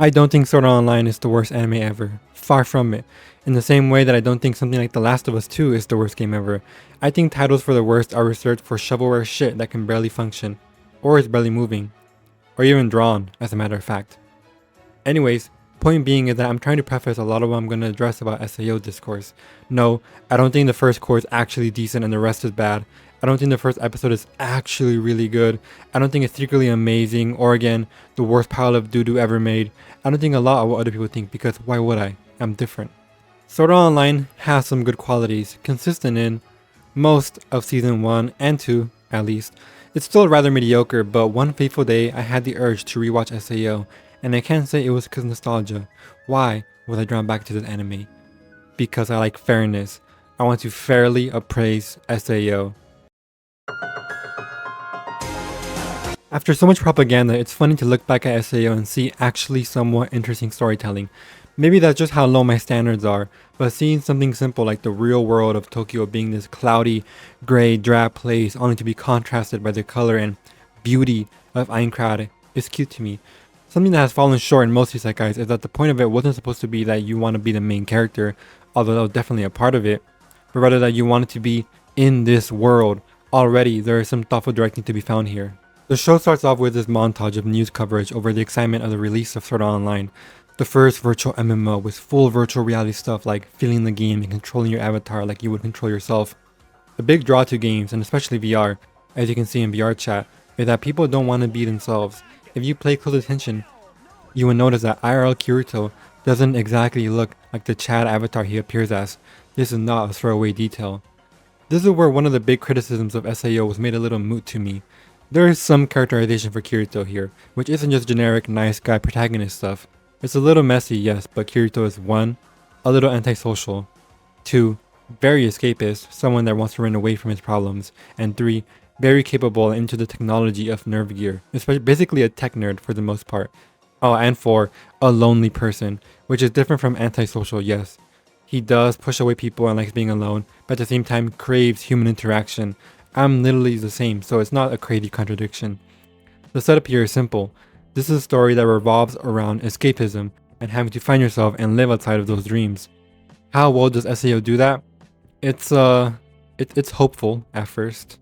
I don't think Sword Art Online is the worst anime ever. Far from it. In the same way that I don't think something like The Last of Us 2 is the worst game ever. I think titles for the worst are reserved for shovelware shit that can barely function, or is barely moving, or even drawn, as a matter of fact. Anyways, point being is that I'm trying to preface a lot of what I'm going to address about SAO discourse. No, I don't think the first core is actually decent and the rest is bad. I don't think the first episode is actually really good. I don't think it's secretly amazing or again, the worst pile of doo-doo ever made. I don't think a lot of what other people think because why would I? I'm different. Sword Art Online has some good qualities, consistent in most of season 1 and 2 at least. It's still rather mediocre, but one fateful day I had the urge to rewatch SAO, and I can't say it was because nostalgia. Why was I drawn back to this anime? Because I like fairness. I want to fairly appraise SAO. After so much propaganda, it's funny to look back at SAO and see actually somewhat interesting storytelling. Maybe that's just how low my standards are, but seeing something simple like the real world of Tokyo being this cloudy, grey, drab place only to be contrasted by the color and beauty of Aincrad is cute to me. Something that has fallen short in most isekais is that the point of it wasn't supposed to be that you want to be the main character, although that was definitely a part of it, but rather that you wanted to be in this world. Already, there is some thoughtful directing to be found here. The show starts off with this montage of news coverage over the excitement of the release of Sword Art Online, the first virtual MMO with full virtual reality stuff like feeling the game and controlling your avatar like you would control yourself. The big draw to games, and especially VR, as you can see in VR chat, is that people don't want to be themselves. If you pay close attention, you will notice that IRL Kirito doesn't exactly look like the Chad avatar he appears as. This is not a throwaway detail. This is where one of the big criticisms of SAO was made a little moot to me. There is some characterization for Kirito here, which isn't just generic nice guy protagonist stuff. It's a little messy, yes, but Kirito is 1. A little antisocial, 2. Very escapist, someone that wants to run away from his problems, and 3. Very capable into the technology of nerve gear, especially basically a tech nerd for the most part. Oh, and 4. A lonely person, which is different from antisocial, yes. He does push away people and likes being alone, but at the same time craves human interaction. I'm literally the same, so it's not a crazy contradiction. The setup here is simple. This is a story that revolves around escapism and having to find yourself and live outside of those dreams. How well does SAO do that? It's hopeful at first.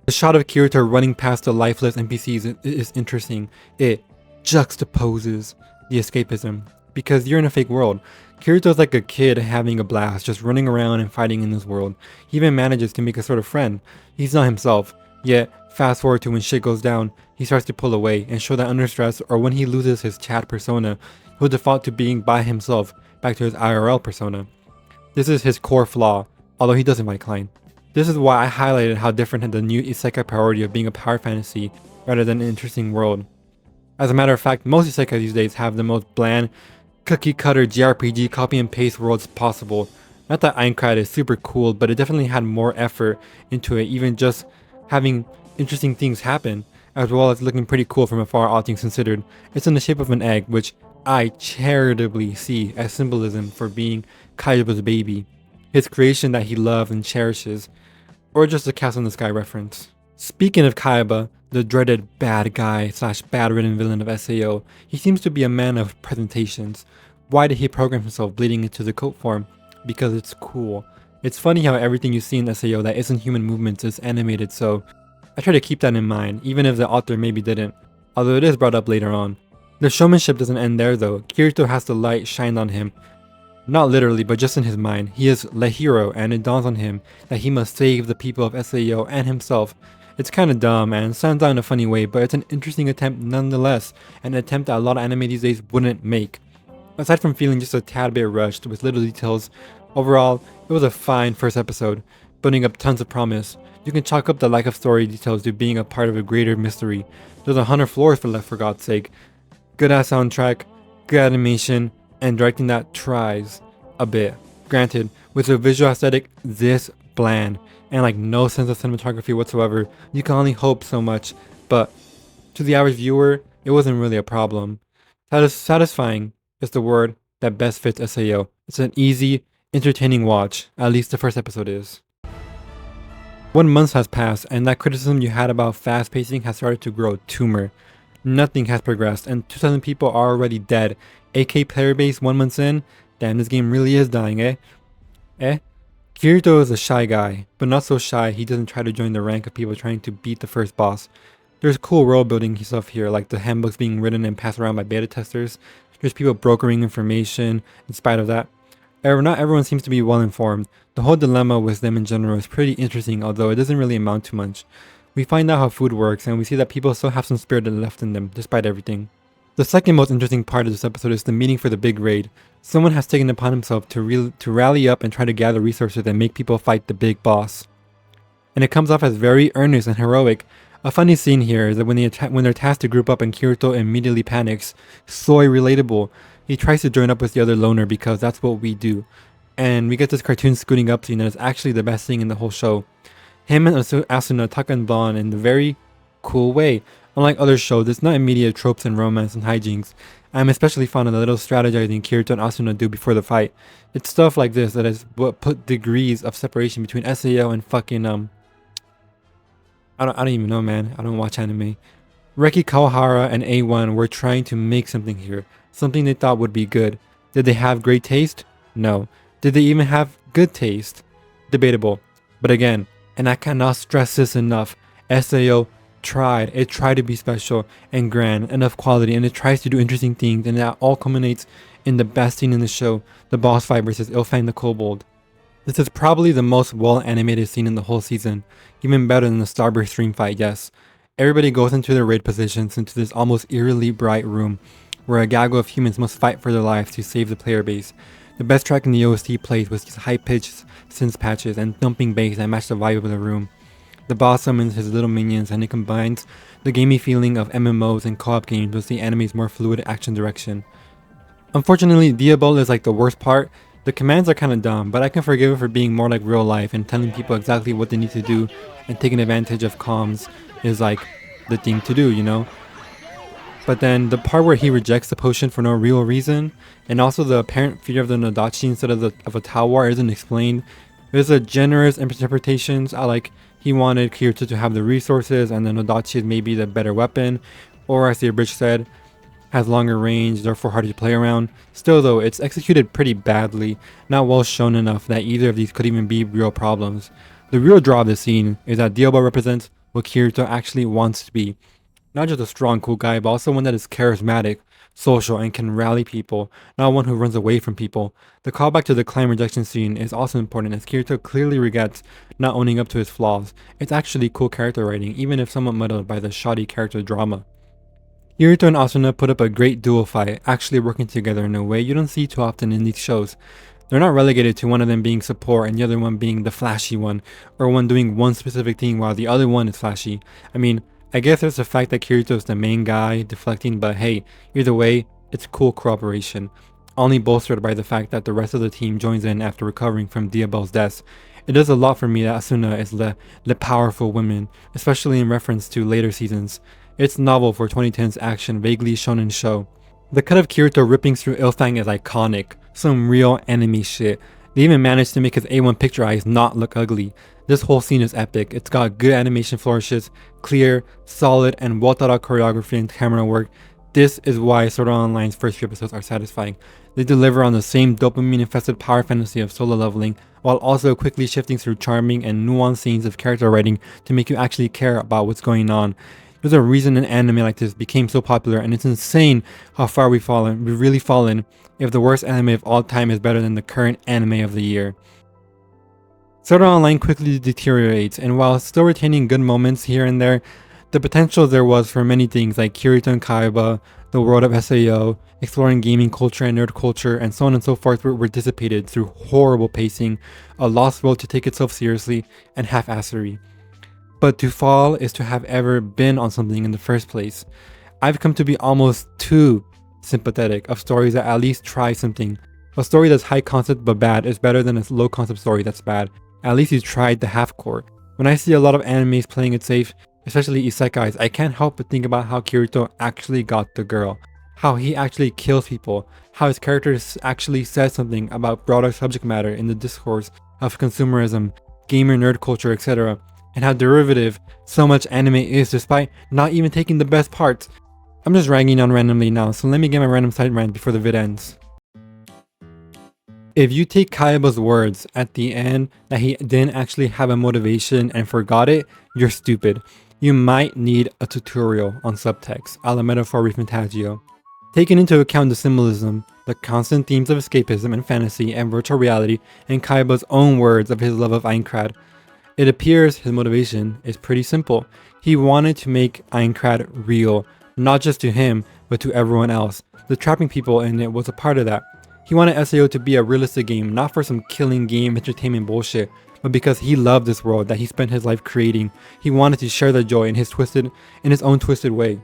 The shot of Kirito running past the lifeless NPCs is interesting. It juxtaposes the escapism because you're in a fake world. Kirito's like a kid having a blast, just running around and fighting in this world. He even manages to make a sort of friend. He's not himself, yet fast forward to when shit goes down, he starts to pull away and show that under stress or when he loses his chat persona, he'll default to being by himself back to his IRL persona. This is his core flaw, although he doesn't like Klein. This is why I highlighted how different the new isekai priority of being a power fantasy rather than an interesting world. As a matter of fact, most isekai these days have the most bland, cookie cutter JRPG copy and paste worlds possible. Not that Aincrad is super cool, but it definitely had more effort into it, even just having interesting things happen, as well as looking pretty cool from afar, all things considered. It's in the shape of an egg, which I charitably see as symbolism for being Kayaba's baby, his creation that he loves and cherishes, or just a Castle in the Sky reference. Speaking of Kayaba, the dreaded bad guy slash bad ridden villain of SAO, he seems to be a man of presentations. Why did he program himself bleeding into the coat form? Because it's cool. It's funny how everything you see in SAO that isn't human movements is animated, so I try to keep that in mind, even if the author maybe didn't, although it is brought up later on. The showmanship doesn't end there though. Kirito has the light shined on him. Not literally, but just in his mind. He is the hero, and it dawns on him that he must save the people of SAO and himself. It's kinda dumb and sounds out in a funny way, but it's an interesting attempt nonetheless, an attempt that a lot of anime these days wouldn't make. Aside from feeling just a tad bit rushed with little details, overall, it was a fine first episode, building up tons of promise. You can chalk up the lack of story details to being a part of a greater mystery. There's 100 floors for God's sake. Good ass soundtrack, good animation, and directing that tries a bit. Granted, with a visual aesthetic this bland, and like no sense of cinematography whatsoever, you can only hope so much, but to the average viewer, it wasn't really a problem. Satisfying is the word that best fits SAO. It's an easy, entertaining watch, at least the first episode is. 1 month has passed, and that criticism you had about fast pacing has started to grow a tumor. Nothing has progressed, and 2,000 people are already dead. AK player base 1 month in? Damn, this game really is dying, eh? Eh? Kirito is a shy guy, but not so shy he doesn't try to join the rank of people trying to beat the first boss. There's cool world building stuff here, like the handbooks being written and passed around by beta testers. There's people brokering information in spite of that. However, not everyone seems to be well informed. The whole dilemma with them in general is pretty interesting, although it doesn't really amount to much. We find out how food works, and we see that people still have some spirit left in them, despite everything. The second most interesting part of this episode is the meeting for the big raid. Someone has taken it upon himself to rally up and try to gather resources and make people fight the big boss. And it comes off as very earnest and heroic. A funny scene here is that when they're tasked to group up and Kirito immediately panics. Soy relatable. He tries to join up with the other loner because that's what we do. And we get this cartoon scooting up scene that is actually the best thing in the whole show. Him and Asuna tuck and bond in a very cool way. Unlike other shows, it's not immediate tropes and romance and hijinks. I'm especially fond of the little strategizing Kirito and Asuna do before the fight. It's stuff like this that is what put degrees of separation between SAO and fucking I don't even know, man. I don't watch anime. Reki Kawahara and A1 were trying to make something here. Something they thought would be good. Did they have great taste? No. Did they even have good taste? Debatable. But again, and I cannot stress this enough, SAO tried. It tried to be special and grand and of quality, and it tries to do interesting things, and that all culminates in the best scene in the show, the boss fight versus Ilfang the Kobold. This is probably the most well animated scene in the whole season, even better than the Starburst stream fight, yes. Everybody goes into their raid positions into this almost eerily bright room, where a gaggle of humans must fight for their lives to save the player base. The best track in the OST plays with these high-pitched synth patches and thumping bass that match the vibe of the room. The boss summons his little minions, and it combines the gamey feeling of MMOs and co-op games with the anime's more fluid action direction. Unfortunately, Diabol is like the worst part. The commands are kinda dumb, but I can forgive it for being more like real life and telling people exactly what they need to do, and taking advantage of comms is like the thing to do, you know? But then the part where he rejects the potion for no real reason, and also the apparent fear of the Nodachi instead of a tower isn't explained. There's a generous interpretations. I like he wanted Kirito to have the resources, and the Nodachi is maybe the better weapon, or as the abridged said, has longer range, therefore harder to play around. Still though, it's executed pretty badly, not well shown enough that either of these could even be real problems. The real draw of this scene is that Diablo represents what Kirito actually wants to be. Not just a strong, cool guy, but also one that is charismatic, social, and can rally people, not one who runs away from people. The callback to the clan rejection scene is also important, as Kirito clearly regrets not owning up to his flaws. It's actually cool character writing, even if somewhat muddled by the shoddy character drama. Kirito and Asuna put up a great duo fight, actually working together in a way you don't see too often in these shows. They're not relegated to one of them being support and the other one being the flashy one, or one doing one specific thing while the other one is flashy. I guess there's the fact that Kirito is the main guy deflecting, but hey, either way, it's cool cooperation. Only bolstered by the fact that the rest of the team joins in after recovering from Diabel's death. It does a lot for me that Asuna is the powerful woman, especially in reference to later seasons. It's novel for 2010's action vaguely shonen show. The cut of Kirito ripping through Ilfang is iconic, some real anime shit. They even managed to make his A1 picture eyes not look ugly. This whole scene is epic. It's got good animation flourishes, clear, solid, and well thought out choreography and camera work. This is why Sword Art Online's first few episodes are satisfying. They deliver on the same dopamine-infested power fantasy of solo leveling, while also quickly shifting through charming and nuanced scenes of character writing to make you actually care about what's going on. There's a reason an anime like this became so popular, and it's insane how far we've really fallen if the worst anime of all time is better than the current anime of the year. Sword Art Online quickly deteriorates, and while still retaining good moments here and there, the potential there was for many things like Kirito and Kayaba, the world of SAO, exploring gaming culture and nerd culture, and so on and so forth were dissipated through horrible pacing, a lost will to take itself seriously, and half-assery. But to fall is to have ever been on something in the first place. I've come to be almost too sympathetic of stories that at least try something. A story that's high concept but bad is better than a low concept story that's bad. At least you tried the half-core. When I see a lot of animes playing it safe, especially isekais, I can't help but think about how Kirito actually got the girl. How he actually kills people. How his character actually says something about broader subject matter in the discourse of consumerism, gamer nerd culture, etc. And how derivative so much anime is despite not even taking the best parts. I'm just ragging on randomly now, so let me get my random side rant before the vid ends. If you take Kayaba's words at the end that he didn't actually have a motivation and forgot it, you're stupid. You might need a tutorial on subtext, a la metaphor refantagio. Taking into account the symbolism, the constant themes of escapism and fantasy and virtual reality, and Kayaba's own words of his love of Aincrad, it appears his motivation is pretty simple. He wanted to make Aincrad real, not just to him, but to everyone else. The trapping people in it was a part of that. He wanted SAO to be a realistic game, not for some killing game entertainment bullshit, but because he loved this world that he spent his life creating. He wanted to share the joy in his own twisted way.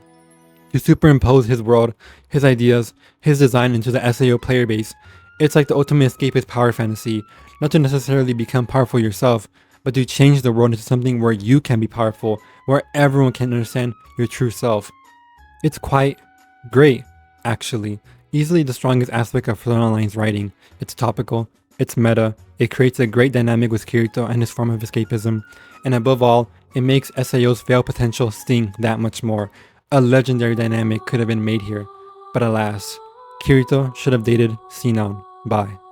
To superimpose his world, his ideas, his design into the SAO player base. It's like the ultimate escapist power fantasy, not to necessarily become powerful yourself, but to change the world into something where you can be powerful, where everyone can understand your true self. It's quite great, actually. Easily the strongest aspect of Persona Online's writing. It's topical, it's meta, it creates a great dynamic with Kirito and his form of escapism, and above all, it makes SAO's fail potential sting that much more. A legendary dynamic could have been made here, but alas, Kirito should have dated Sinon. Bye.